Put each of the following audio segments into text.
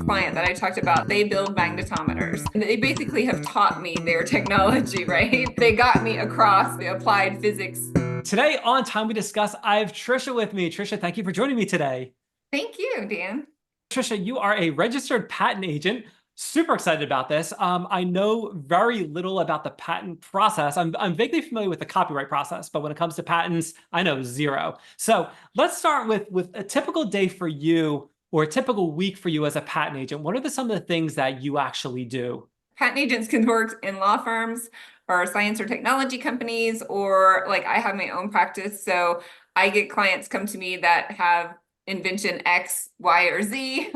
client that I talked about, they build magnetometers. And they basically have taught me their technology, right? They got me across the applied physics. Today on Time We Discuss, I have Tricia with me. Tricia, thank you for joining me today. Thank you, Dan. Tricia, you are a registered patent agent. Super excited about this. I know very little about the patent process. I'm vaguely familiar with the copyright process, but when it comes to patents, I know zero. So let's start with a typical day for you or a typical week for you as a patent agent. What are some of the things that you actually do? Patent agents can work in law firms or science or technology companies, or like I have my own practice. So I get clients come to me that have invention X, Y, or Z.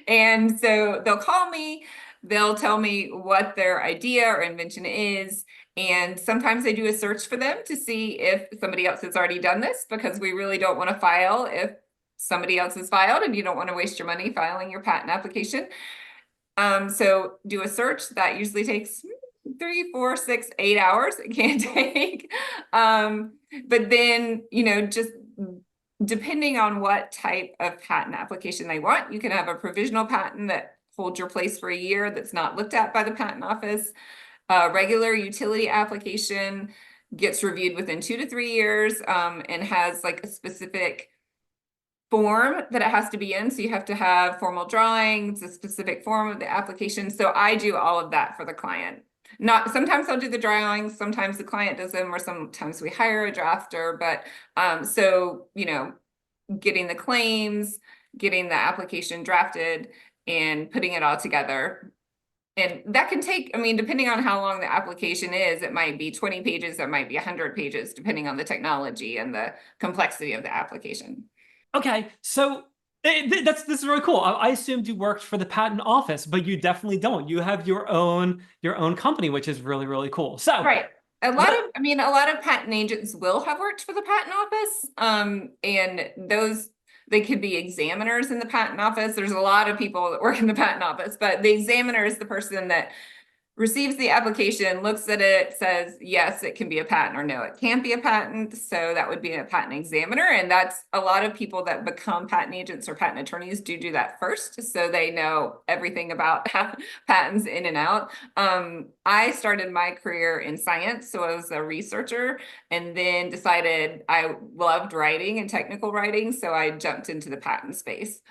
And so they'll call me, they'll tell me what their idea or invention is. And sometimes I do a search for them to see if somebody else has already done this, because we really don't want to file if somebody else has filed and you don't want to waste your money filing your patent application. So do a search that usually takes 3, 4, 6, 8 hours. It can take. But then, just depending on what type of patent application they want, you can have a provisional patent that holds your place for a year that's not looked at by the patent office. A regular utility application gets reviewed within 2 to 3 years, and has like a specific form that it has to be in. So you have to have formal drawings, a specific form of the application. So I do all of that for the client. Not sometimes I'll do the drawings, sometimes the client does them, or sometimes we hire a drafter. But so getting the claims, getting the application drafted, and putting it all together. And that can take, depending on how long the application is, it might be 20 pages, it might be 100 pages, depending on the technology and the complexity of the application. Okay, so this is really cool. I assumed you worked for the patent office, but you definitely don't. You have your own company, which is really, really cool. So right. A lot of patent agents will have worked for the patent office. And they could be examiners in the patent office. There's a lot of people that work in the patent office, but the examiner is the person that receives the application, looks at it, says, yes, it can be a patent, or no, it can't be a patent. So that would be a patent examiner. And that's a lot of people that become patent agents or patent attorneys do that first. So they know everything about patents in and out. I started my career in science. So I was a researcher, and then decided I loved writing and technical writing. So I jumped into the patent space.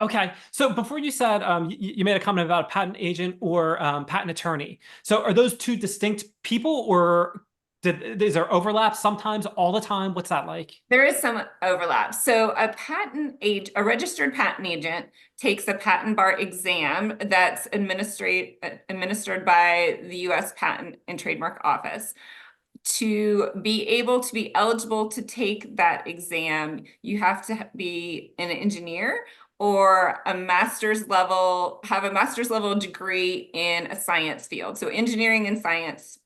okay, so before you said you made a comment about a patent agent or patent attorney. So are those two distinct people, or is there overlap sometimes, all the time? What's that like? There is some overlap. So a registered patent agent takes a patent bar exam that's administered by the U.S. Patent and Trademark Office. To be able to be eligible to take that exam, you have to be an engineer or have a master's level degree in a science field. So engineering and science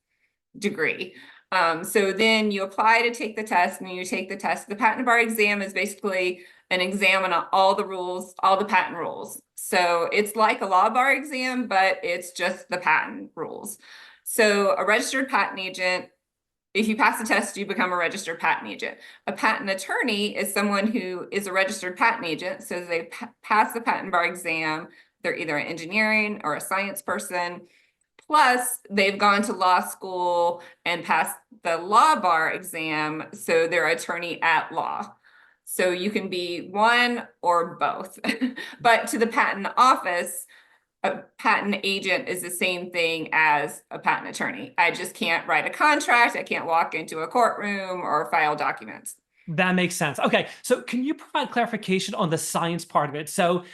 degree. So then you apply to take the test, and you take the test. The patent bar exam is basically an exam on all the rules, all the patent rules. So it's like a law bar exam, but it's just the patent rules. So a registered patent agent, if you pass the test, you become a registered patent agent. A patent attorney is someone who is a registered patent agent. So they pass the patent bar exam. They're either an engineering or a science person. Plus, they've gone to law school and passed the law bar exam. So they're attorney at law. So you can be one or both. But to the patent office, a patent agent is the same thing as a patent attorney. I just can't write a contract. I can't walk into a courtroom or file documents. That makes sense. Okay, so can you provide clarification on the science part of it? So,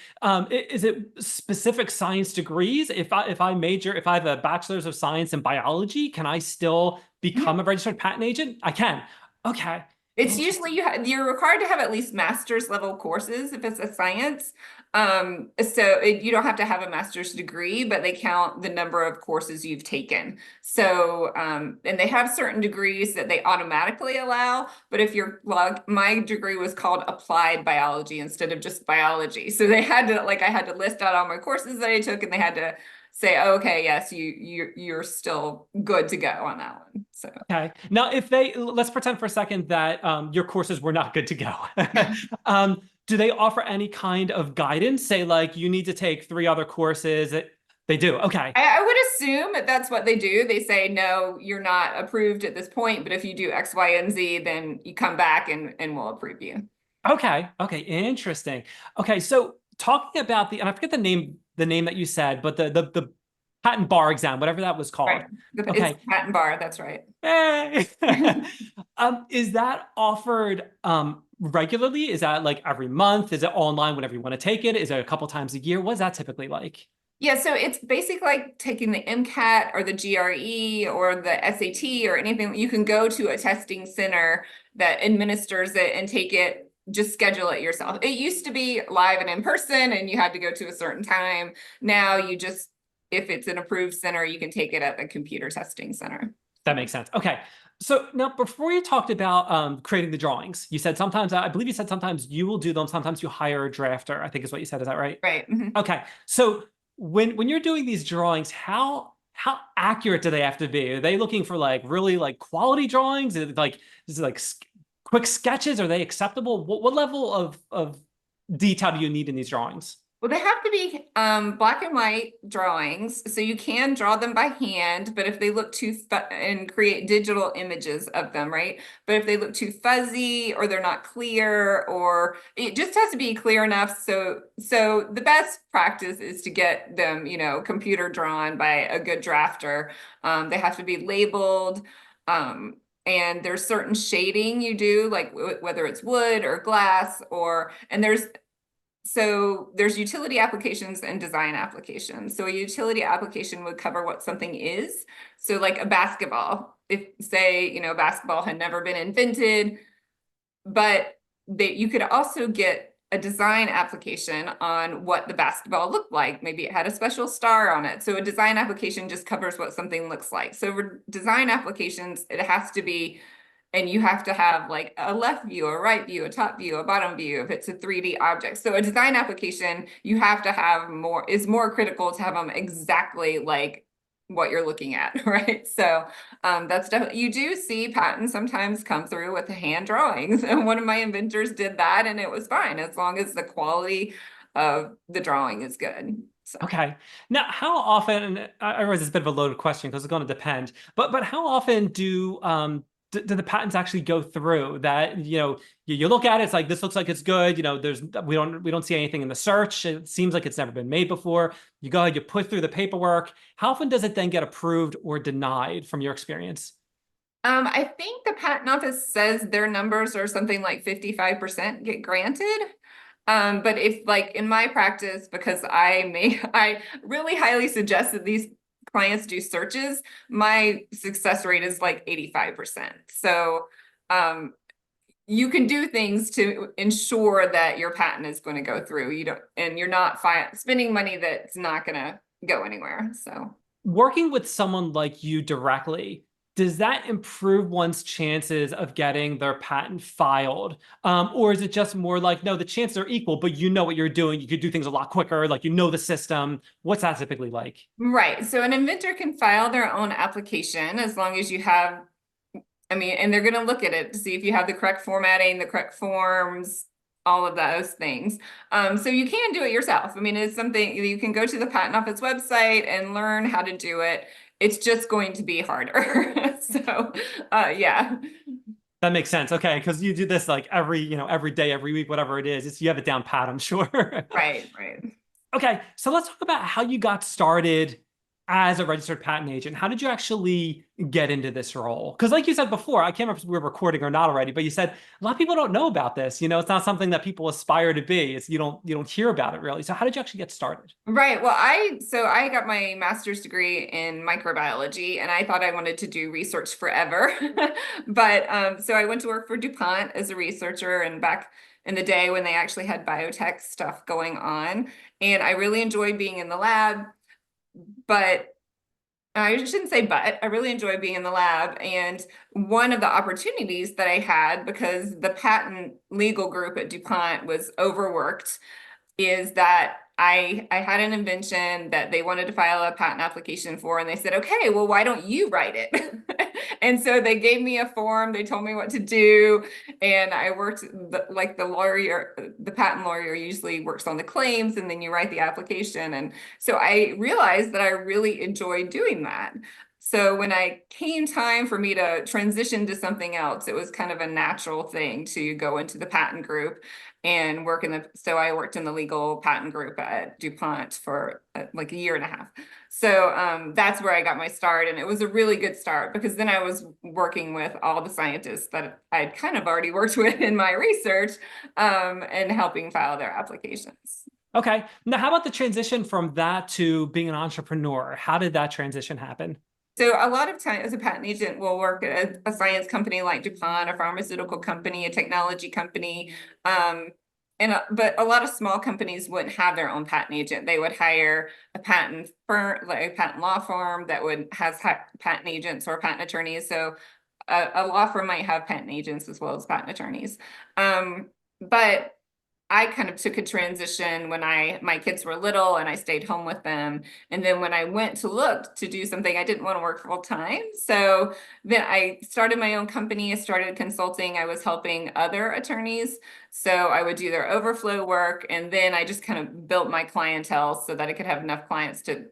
is it specific science degrees? If I have a bachelor's of science in biology, can I still become a registered patent agent? I can. Okay. It's usually you're required to have at least master's level courses if it's a science. You don't have to have a master's degree, but they count the number of courses you've taken. So, and they have certain degrees that they automatically allow, but if my degree was called applied biology instead of just biology. So I had to list out all my courses that I took, and they had to say, oh, okay, yes, you're still good to go on that one. So okay. Now, let's pretend for a second that your courses were not good to go. Do they offer any kind of guidance? Say like you need to take 3 other courses. They do. Okay. I would assume that that's what they do. They say, no, you're not approved at this point, but if you do X, Y, and Z, then you come back and we'll approve you. Okay. Okay. Interesting. Okay. So talking about and I forget the name that you said, but the patent bar exam, whatever that was called. Right. It's Okay. patent bar, that's right. Hey. Is that offered regularly? Is that like every month? Is it online whenever you want to take it? Is it a couple times a year? What's that typically like? Yeah, so it's basically like taking the MCAT or the GRE or the SAT or anything. You can go to a testing center that administers it and take it, just schedule it yourself. It used to be live and in person and you had to go to a certain time. Now you just, if it's an approved center, you can take it at the computer testing center. That makes sense. Okay. So now, before you talked about creating the drawings, you said sometimes, I believe you said sometimes you will do them, sometimes you hire a drafter, I think is what you said. Is that right? Right. Okay. So when you're doing these drawings, how accurate do they have to be? Are they looking for like really like quality drawings? Is it like quick sketches? Are they acceptable? What level of detail do you need in these drawings? Well, they have to be black and white drawings, so you can draw them by hand, but if they look too and create digital images of them, right? But if they look too fuzzy or they're not clear, or it just has to be clear enough. So the best practice is to get them, computer drawn by a good drafter. They have to be labeled. And there's certain shading you do, like whether it's wood or glass, and there's utility applications and design applications. So a utility application would cover what something is. So like a basketball, if say, basketball had never been invented, but you could also get a design application on what the basketball looked like. Maybe it had a special star on it. So a design application just covers what something looks like. So for design applications, it has to be, and you have to have like a left view, a right view, a top view, a bottom view if it's a 3D object. So a design application, you have to have is more critical to have them exactly like what you're looking at, right? So that's definitely, you do see patents sometimes come through with hand drawings. And one of my inventors did that and it was fine as long as the quality of the drawing is good. So. Okay. Now, how often, and I realize it's a bit of a loaded question because it's going to depend, but how often do the patents actually go through that, you look at it, it's like, this looks like it's good. We don't see anything in the search. It seems like it's never been made before. You go ahead, you put through the paperwork. How often does it then get approved or denied from your experience? I think the patent office says their numbers are something like 55% get granted. But if like in my practice, because I really highly suggest that these clients do searches, my success rate is like 85%. So you can do things to ensure that your patent is going to go through. You're not spending money that's not going to go anywhere. So Working with someone like you directly, does that improve one's chances of getting their patent filed? Or is it just more like, no, the chances are equal, but you know what you're doing. You could do things a lot quicker, like the system. What's that typically like? right. So an inventor can file their own application as long as you have, and they're going to look at it to see if you have the correct formatting, the correct forms, all of those things. So you can do it yourself. It's something you can go to the patent office website and learn how to do it. It's just going to be harder. So, yeah. That makes sense. Okay, because you do this like every day, every week, whatever it is. You have it down pat, I'm sure. Right, right. Okay, so let's talk about how you got started as a registered patent agent. How did you actually get into this role? Because like you said before, I can't remember if we were recording or not already, but you said a lot of people don't know about this. It's not something that people aspire to be. You don't hear about it really. So how did you actually get started? Right. Well, I got my master's degree in microbiology and I thought I wanted to do research forever. But so I went to work for DuPont as a researcher and back in the day when they actually had biotech stuff going on. And I really enjoyed being in the lab. But I shouldn't say but, I really enjoy being in the lab. And one of the opportunities that I had, because the patent legal group at DuPont was overworked, is that I had an invention that they wanted to file a patent application for, and they said, okay, well, why don't you write it? And so they gave me a form, they told me what to do, and I worked like the lawyer, the patent lawyer usually works on the claims, and then you write the application. And so I realized that I really enjoyed doing that. So when I came time for me to transition to something else, it was kind of a natural thing to go into the patent group and work in so I worked in the legal patent group at DuPont for like a year and a half. So that's where I got my start. And it was a really good start because then I was working with all the scientists that I'd kind of already worked with in my research and helping file their applications. Okay. Now, how about the transition from that to being an entrepreneur? How did that transition happen? So a lot of times as a patent agent, we'll work at a science company like DuPont, a pharmaceutical company, a technology company. But a lot of small companies wouldn't have their own patent agent. They would hire a patent firm, like a patent law firm that has patent agents or patent attorneys. So a law firm might have patent agents as well as patent attorneys. But I kind of took a transition when my kids were little and I stayed home with them. And then when I went to look to do something, I didn't want to work full time. So then I started my own company. I started consulting. I was helping other attorneys. So I would do their overflow work. And then I just kind of built my clientele so that I could have enough clients to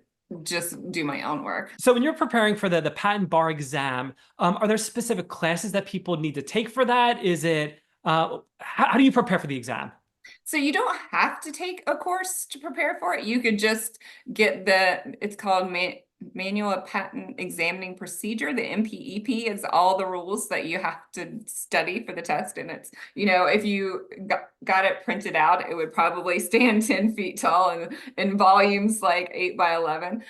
just do my own work. So when you're preparing for the patent bar exam, are there specific classes that people need to take for that? Is it, how do you prepare for the exam? So you don't have to take a course to prepare for it. You could just get it's called Manual of Patent Examining Procedure, the MPEP. It's all the rules that you have to study for the test. And it's, if you got it printed out, it would probably stand 10 feet tall and in volumes like 8 by 11.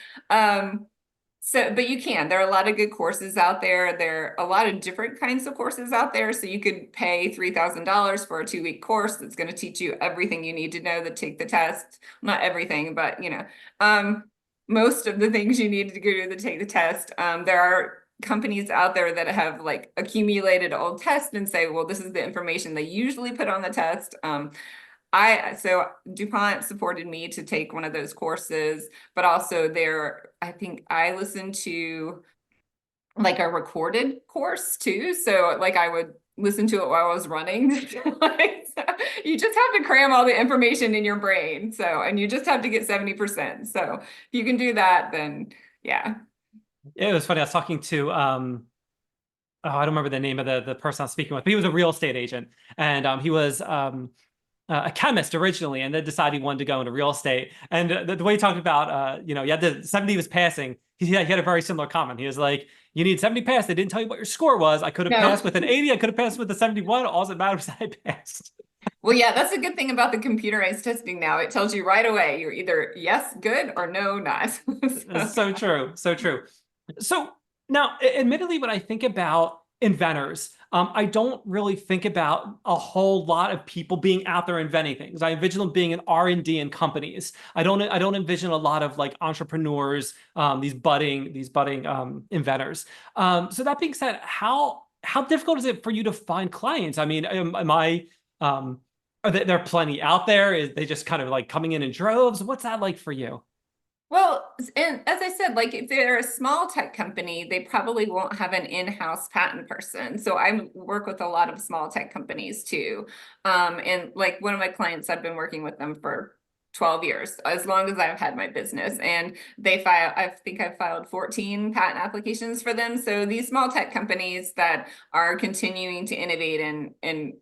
But there are a lot of good courses out there. There are a lot of different kinds of courses out there. So you could pay $3,000 for a 2-week course that's going to teach you everything you need to know to take the test. Not everything, but most of the things you need to do to take the test. There are companies out there that have like accumulated old tests and say, well, this is the information they usually put on the test. So DuPont supported me to take one of those courses, but also I think I listened to like a recorded course too. So like I would listen to it while I was running. So you just have to cram all the information in your brain. And you just have to get 70%. So if you can do that, then yeah. It was funny. I was talking to, I don't remember the name of the person I was speaking with, but he was a real estate agent. And he was a chemist originally, and then decided he wanted to go into real estate. And the way he talked about, you had the 70 was passing. He had a very similar comment. He was like, you need 70 pass. They didn't tell you what your score was. I could have passed with an 80. I could have passed with a 71. All that matters is I passed. Well, yeah, that's a good thing about the computerized testing now. It tells you right away. You're either yes, good, or no, not. So true. So true. So now, admittedly, when I think about inventors, I don't really think about a whole lot of people being out there inventing things. I envision them being in R&D in companies. I don't envision a lot of like entrepreneurs, these budding inventors. So that being said, how difficult is it for you to find clients? I mean, are there plenty out there? Is they just kind of like coming in droves? What's that like for you? Well, and as I said, like if they're a small tech company, they probably won't have an in-house patent person. So I work with a lot of small tech companies too. And like one of my clients, I've been working with them for 12 years, as long as I've had my business. And I think I've filed 14 patent applications for them. So these small tech companies that are continuing to innovate and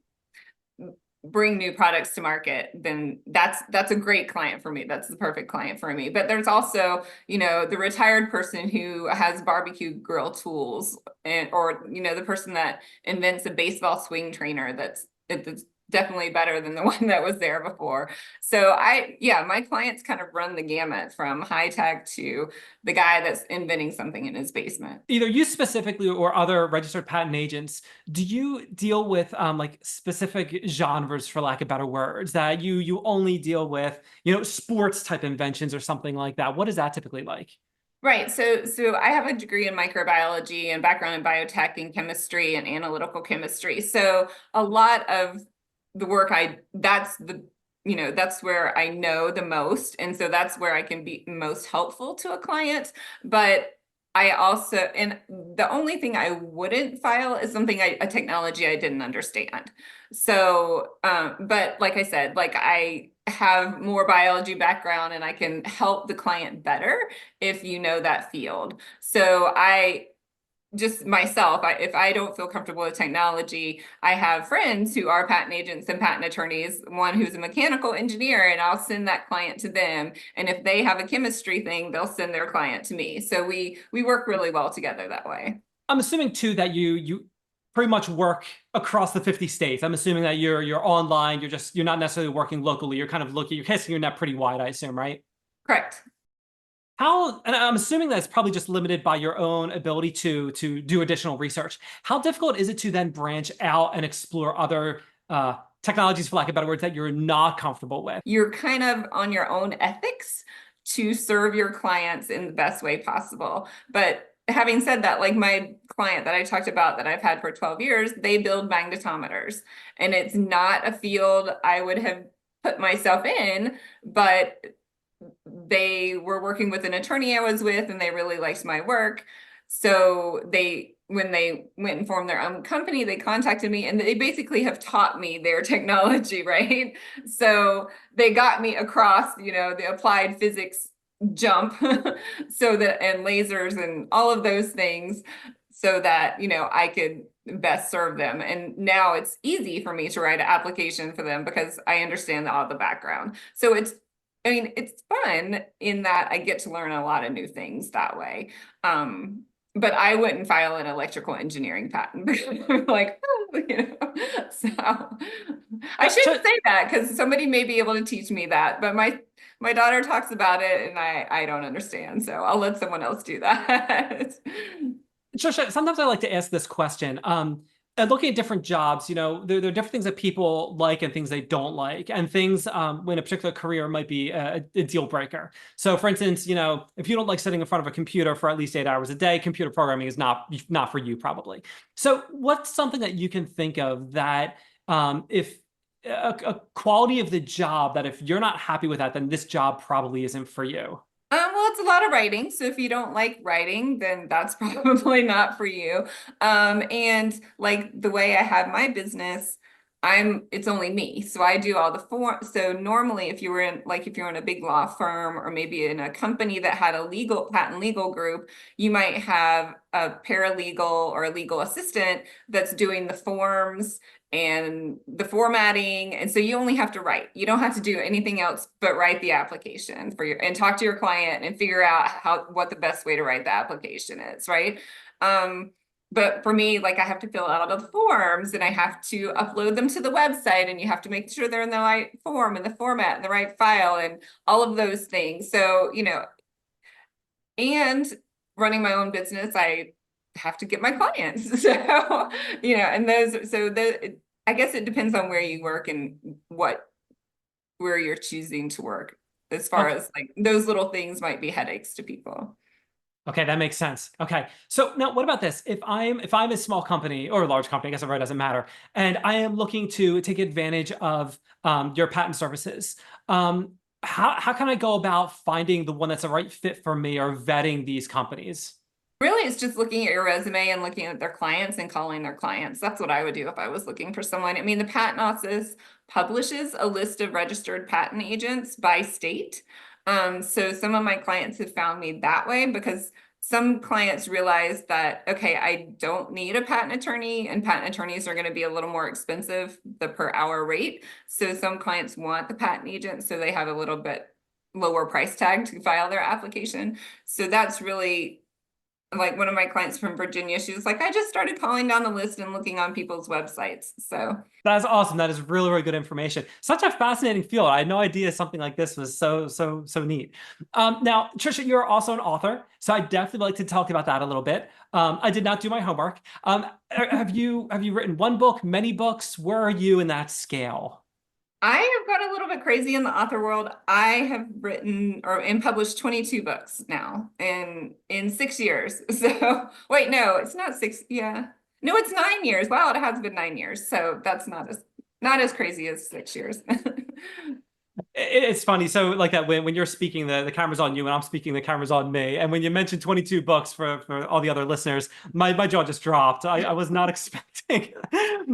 bring new products to market, then that's a great client for me. That's the perfect client for me. But there's also, the retired person who has barbecue grill tools, or the person that invents a baseball swing trainer that's definitely better than the one that was there before. So my clients kind of run the gamut from high tech to the guy that's inventing something in his basement. Either you specifically or other registered patent agents, do you deal with like specific genres, for lack of better words, that you only deal with, sports type inventions or something like that? What is that typically like? Right. So I have a degree in microbiology and background in biotech and chemistry and analytical chemistry. So a lot of the work that's where I know the most. And so that's where I can be most helpful to a client. But I also, and the only thing I wouldn't file is something a technology I didn't understand. So, but like I said, like I have more biology background and I can help the client better if you know that field. So I just myself, if I don't feel comfortable with technology, I have friends who are patent agents and patent attorneys, one who's a mechanical engineer, and I'll send that client to them. And if they have a chemistry thing, they'll send their client to me. So we work really well together that way. I'm assuming too that you pretty much work across the 50 states. I'm assuming that you're online, you're not necessarily working locally. You're kind of looking, you're casting your net pretty wide, I assume, right? Correct. How, and I'm assuming that's probably just limited by your own ability to do additional research. How difficult is it to then branch out and explore other technologies, for lack of better words, that you're not comfortable with? You're kind of on your own ethics to serve your clients in the best way possible. But having said that, like my client that I talked about that I've had for 12 years, they build magnetometers, and it's not a field I would have put myself in, but they were working with an attorney I was with and they really liked my work. So when they went and formed their own company, they contacted me and they basically have taught me their technology, right? So they got me across, the applied physics jump so that, and lasers and all of those things so that, I could best serve them. And now it's easy for me to write an application for them because I understand all the background. So it's fun in that I get to learn a lot of new things that way. But I wouldn't file an electrical engineering patent because I'm like, so I shouldn't say that because somebody may be able to teach me that, but my daughter talks about it and I don't understand. So I'll let someone else do that. Tricia, sometimes I like to ask this question. And looking at different jobs, there are different things that people like and things they don't like, and things when a particular career might be a deal breaker. So, for instance, if you don't like sitting in front of a computer for at least 8 hours a day, computer programming is not for you, probably. So, what's something that you can think of that if a quality of the job that if you're not happy with that, then this job probably isn't for you? Well, it's a lot of writing. So if you don't like writing, then that's probably not for you. And like the way I have my business, it's only me. So I do all the form. So normally if you're in a big law firm or maybe in a company that had a patent legal group, you might have a paralegal or a legal assistant that's doing the forms and the formatting. And so you only have to write. You don't have to do anything else but write the application and talk to your client and figure out what the best way to write the application is, right? But for me, like I have to fill out all the forms and I have to upload them to the website, and you have to make sure they're in the right form and the format and the right file and all of those things. So, and running my own business, I have to get my clients. So, I guess it depends on where you work and where you're choosing to work, as far Okay. as like those little things might be headaches to people. Okay, that makes sense. Okay, so now what about this? If I'm a small company or a large company, I guess it really doesn't matter, and I am looking to take advantage of your patent services, how can I go about finding the one that's the right fit for me or vetting these companies? Really, it's just looking at your resume and looking at their clients and calling their clients. That's what I would do if I was looking for someone. I mean, the patent office publishes a list of registered patent agents by state. So some of my clients have found me that way because some clients realize that, okay, I don't need a patent attorney, and patent attorneys are going to be a little more expensive, the per hour rate. So some clients want the patent agent, so they have a little bit lower price tag to file their application. So that's really like one of my clients from Virginia. She was like, I just started calling down the list and looking on people's websites. So That's awesome. That is really, really good information. Such a fascinating field. I had no idea something like this was so neat. Now, Tricia, you're also an author, so I definitely like to talk about that a little bit. I did not do my homework. Have you written one book, many books? Where are you in that scale? I have got a little bit crazy in the author world. I have written and published 22 books now in 6 years. So wait, no, it's not six. Yeah. No, it's 9 years. Wow, it has been 9 years. So that's not as crazy as 6 years. It's funny. So like that when you're speaking, the camera's on you and I'm speaking, the camera's on me. And when you mentioned 22 books for all the other listeners, my jaw just dropped. I was not expecting,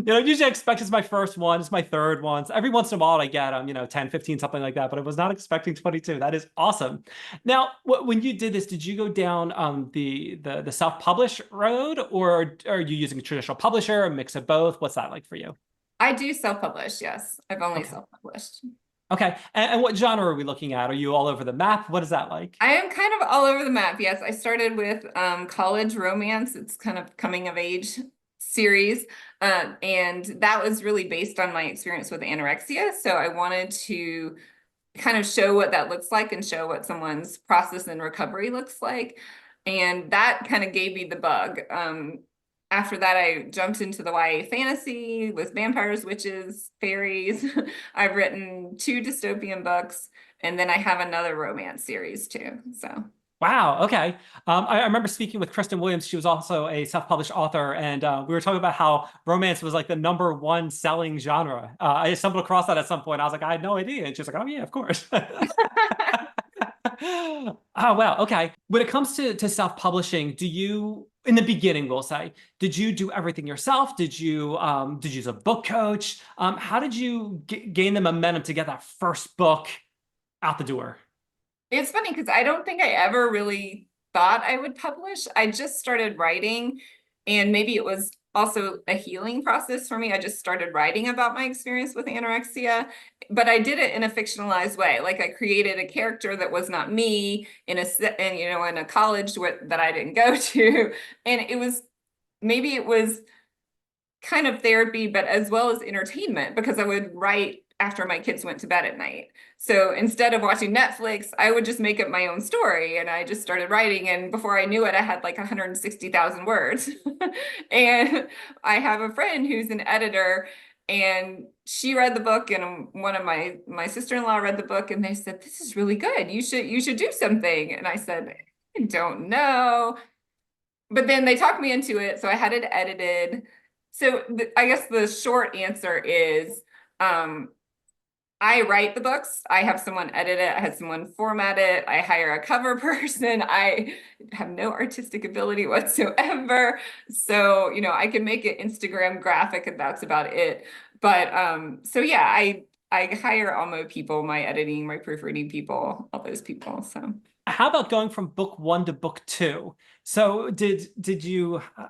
usually I expect it's my first one, it's my third one. So every once in a while I get 10, 15, something like that, but I was not expecting 22. That is awesome. Now, when you did this, did you go down the self-publish road, or are you using a traditional publisher, a mix of both? What's that like for you? I do self-publish, yes. I've only Okay. self-published. Okay. And what genre are we looking at? Are you all over the map? What is that like? I am kind of all over the map. Yes, I started with college romance. It's kind of coming of age series. And that was really based on my experience with anorexia. So I wanted to kind of show what that looks like and show what someone's process and recovery looks like. And that kind of gave me the bug. After that, I jumped into the YA fantasy with vampires, witches, fairies. I've written 2 dystopian books, and then I have another romance series too. So Wow. Okay. I remember speaking with Kristen Williams. She was also a self-published author, and we were talking about how romance was like the #1 selling genre. I stumbled across that at some point. I was like, I had no idea. And she's like, oh yeah, of course. Oh wow. Okay. When it comes to self-publishing, do you, in the beginning, we'll say, did you do everything yourself? Did you use a book coach? How did you gain the momentum to get that first book out the door? it's funny because I don't think I ever really thought I would publish. I just started writing, and maybe it was also a healing process for me. I just started writing about my experience with anorexia, but I did it in a fictionalized way. Like I created a character that was not me in a college that I didn't go to, and maybe it was kind of therapy, but as well as entertainment, because I would write after my kids went to bed at night. So instead of watching Netflix, I would just make up my own story, and I just started writing. And before I knew it, I had like 160,000 words. And I have a friend who's an editor, and she read the book, and one of my sister-in-law read the book, and they said, "This is really good. You should do something." And I said, "I don't know." But then they talked me into it, so I had it edited. So I guess the short answer is I write the books. I have someone edit it. I have someone format it. I hire a cover person. I have no artistic ability whatsoever. So, I can make an Instagram graphic and that's about it. But so yeah, I hire all my people, my editing, my proofreading people, all those people. So How about going from book one to book two? So did you, I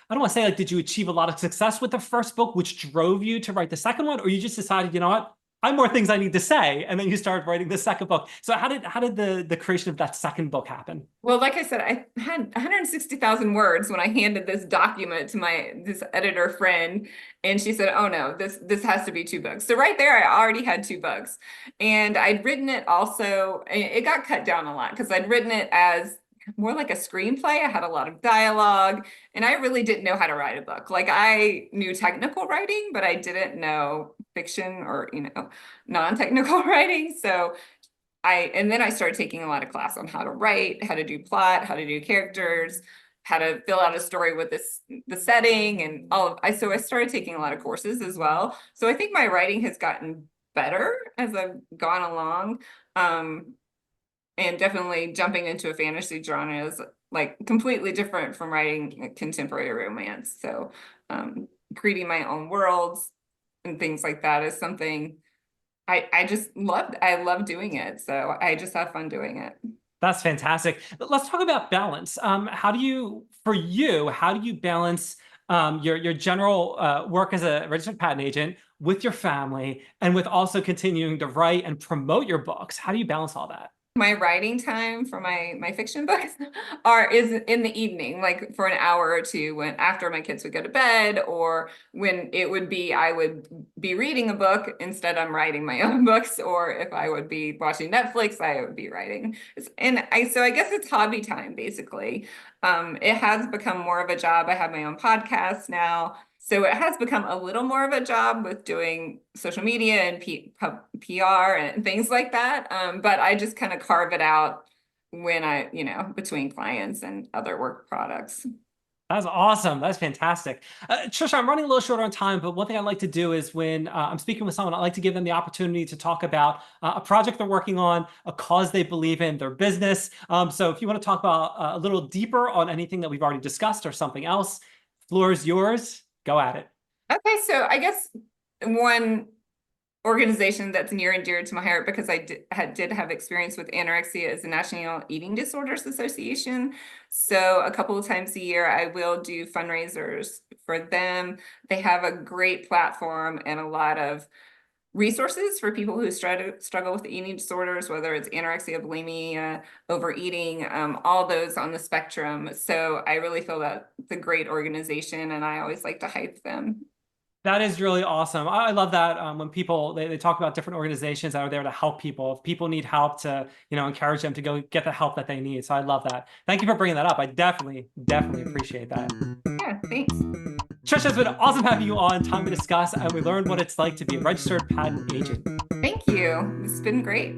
don't want to say like, did you achieve a lot of success with the first book, which drove you to write the second one, or you just decided, you know what, I have more things I need to say, and then you started writing the second book? So how did the creation of that second book happen? well, like I said, I had 160,000 words when I handed this document to this editor friend, and she said, "Oh no, this has to be 2 books." So right there, I already had 2 books, and I'd written it also. It got cut down a lot because I'd written it as more like a screenplay. I had a lot of dialogue, and I really didn't know how to write a book. Like I knew technical writing, but I didn't know fiction or non-technical writing. So and then I started taking a lot of class on how to write, how to do plot, how to do characters, how to fill out a story with the setting and so I started taking a lot of courses as well. So I think my writing has gotten better as I've gone along. And definitely jumping into a fantasy genre is like completely different from writing contemporary romance. So creating my own worlds and things like that is something I love doing it. So I just have fun doing it. That's fantastic. Let's talk about balance. How do you balance your general work as a registered patent agent with your family and with also continuing to write and promote your books? How do you balance all that? My writing time for my fiction books is in the evening, like for an hour or two when after my kids would go to bed, or when I would be reading a book instead I'm writing my own books, or if I would be watching Netflix, I would be writing. So I guess it's hobby time basically. It has become more of a job. I have my own podcast now. So it has become a little more of a job with doing social media and PR and things like that. But I just kind of carve it out when between clients and other work products. That's awesome. That's fantastic. Trisha, I'm running a little short on time, but one thing I like to do is when I'm speaking with someone, I like to give them the opportunity to talk about a project they're working on, a cause they believe in, their business. So if you want to talk about a little deeper on anything that we've already discussed or something else, floor is yours. Go at it. Okay, so I guess one organization that's near and dear to my heart because I did have experience with anorexia is the National Eating Disorders Association. So a couple of times a year, I will do fundraisers for them. They have a great platform and a lot of resources for people who struggle with eating disorders, whether it's anorexia, bulimia, overeating, all those on the spectrum. So I really feel that it's a great organization, and I always like to hype them. That is really awesome. I love that when people they talk about different organizations that are there to help people. If people need help, to encourage them to go get the help that they need. So I love that. Thank you for bringing that up. I definitely appreciate that. Yeah, thanks. Trisha, it's been awesome having you on. Time to discuss, and we learned what it's like to be a registered patent agent. Thank you. It's been great.